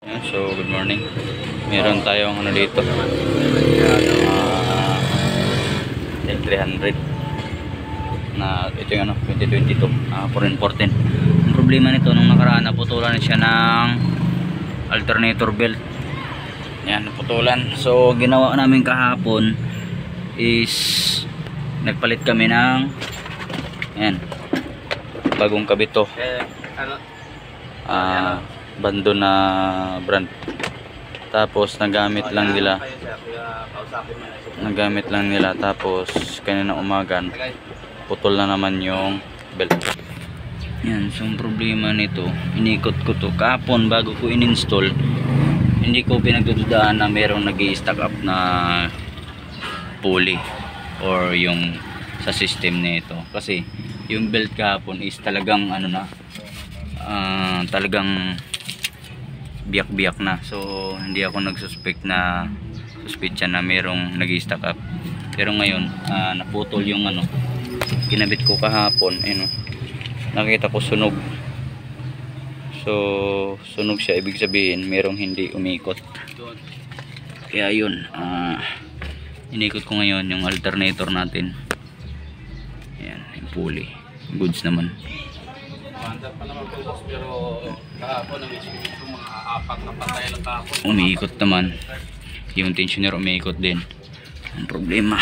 So, good morning. Meron tayong ano dito. L300 na ito yung ano 2022 414. Ang problema nito nung nakaraan naputulan siya ng alternator belt. Yan, naputulan. So, ginawa namin kahapon is nagpalit kami ng yan, bagong kabit to. Bando na brand. Tapos nagamit lang nila tapos kanina umaga putol na naman yung belt. Yan, so ang problema nito, inikot ko to kahapon bago ko in-install. Hindi ko pinagdududaan na merong nag-i-stack up na pulley or yung sa system nito, kasi yung belt kahapon is talagang ano na talagang biyak-biyak na. So hindi ako nagsuspect na suspicion na merong nag-i-stack up. Pero ngayon naputol yung ano ginabit ko kahapon. Ayun, nakita ko sunog. So sunog siya, ibig sabihin merong hindi umikot. Kaya yun, inikot ko ngayon yung alternator natin. Ayan, yung pulley, goods naman. Mandar pa naman po, pero kahapon ang isipin ko mga apat na patay lang kahapon. Umiikot naman. Yung tensioner umiikot din. Ang problema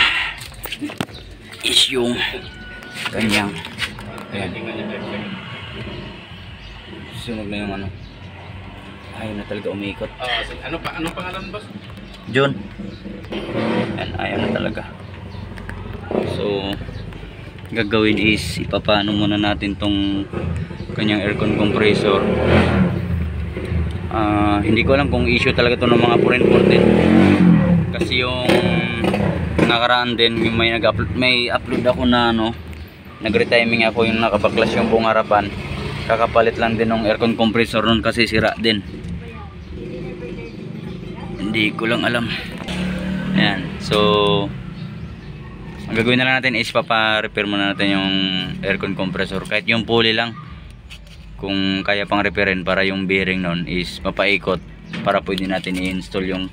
is yung kanyang ayan, sunog na yung ano. Ayaw na talaga umiikot. Anong pangalan, boss? John. Ayan, ayaw na talaga. So gagawin is ipapano muna natin tong kanyang aircon compressor. Hindi ko alam kung issue talaga to ng mga 414, kasi yung nakaraan din yung may upload ako na ano, nag-retiming ako, yung nakabaklas yung buong harapan, kakapalit lang din ng aircon compressor nun kasi sira din. Hindi ko lang alam. Ayan, so ang gagawin na lang natin is papa-repair muna natin yung aircon compressor, kahit yung pulley lang kung kaya pang repairin, para yung bearing nun is mapaikot para pwede natin i-install yung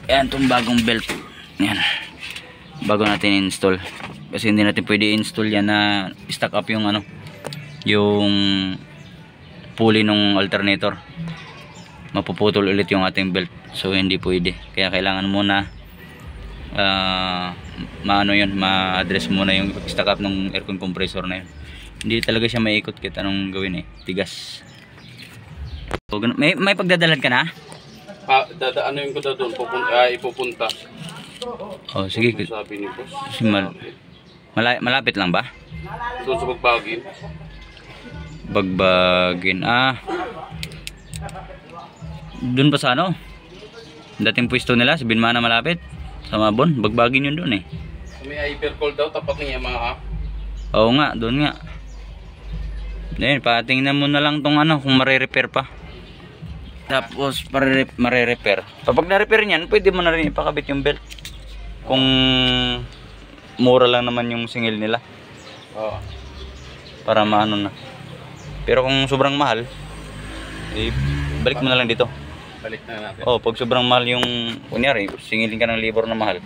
yan, itong bagong belt. Yan, bago natin i-install, kasi hindi natin pwede i-install yan na stack up yung ano, yung pulley ng alternator, mapuputol ulit yung ating belt. So hindi pwede, kaya kailangan muna maano yun, ma-address muna yung stack up ng aircon compressor na yun. Hindi talaga siya maikot kahit anong gawin eh, tigas. So, may pagdadalan ka na? Dadaanin ko na doon, ipupunta. Oh, sige. Sabi ni boss. Malapit lang ba? Doon sa Bagbagin. Bagbagin. Doon pa sa ano? Dating pwesto nila sa Binmana malapit. Sa Mabon, Bagbagin yun doon eh. May hypercall daw, tapat ng Yamaha. Oo nga, doon nga. Then, patingnan mo na lang tong ano, kung mare-repair pa. Tapos, mare-repair. Kapag na-repair niyan, pwede mo na rin ipakabit yung belt. Kung mura lang naman yung singil nila. Oo. Para maano na. Pero kung sobrang mahal, balik mo na lang dito. Balik na natin. Oh, pag sobrang mahal yung, kunyari, singilin ka ng libor na mahal.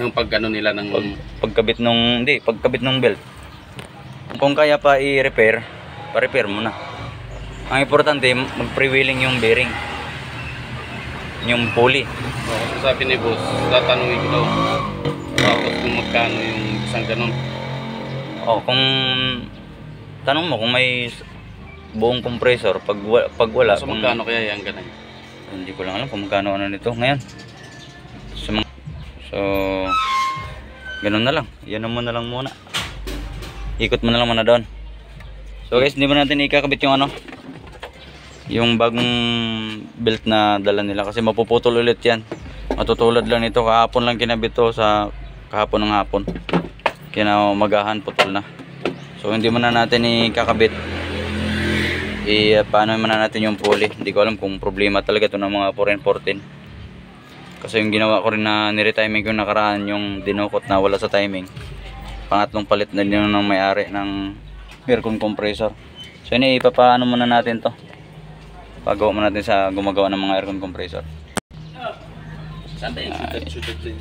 Yung pagkano nila ng pagkabit ng belt. Kung kaya pa i-repair, pa-repair mo na. Ang importante, mag-pre-wheeling yung bearing, yung pulley. Kasi sabi ni boss, tatanungin ko daw tapos kung magkano yung isang ganun. Kung tanong mo kung may buong compressor, pag wala, So magkano kaya yung ganun? Hindi ko lang alam kung magkano ano nito ngayon. So ganun na lang, yan mo na lang muna, ikot mo na lang muna doon. So guys, hindi mo natin ikakabit yung ano, yung bagong belt na dala nila, kasi mapuputol ulit yan. Matutulad lang nito, kahapon lang kinabit to, sa kahapon ng hapon, kinamagahan putol na. So hindi mo na natin ikakabit. Paano mo na natin yung pulley. Hindi ko alam kung problema talaga to ng mga 414, kasi yung ginawa ko rin na niretiming ko nakaraan, yung dinukot na wala sa timing, pangatlong palit na din ng may-ari ng aircon compressor. So ini ipapaano muna natin to, Pagawa muna natin sa gumagawa ng mga aircon compressor. Saan tayo? Sudat din.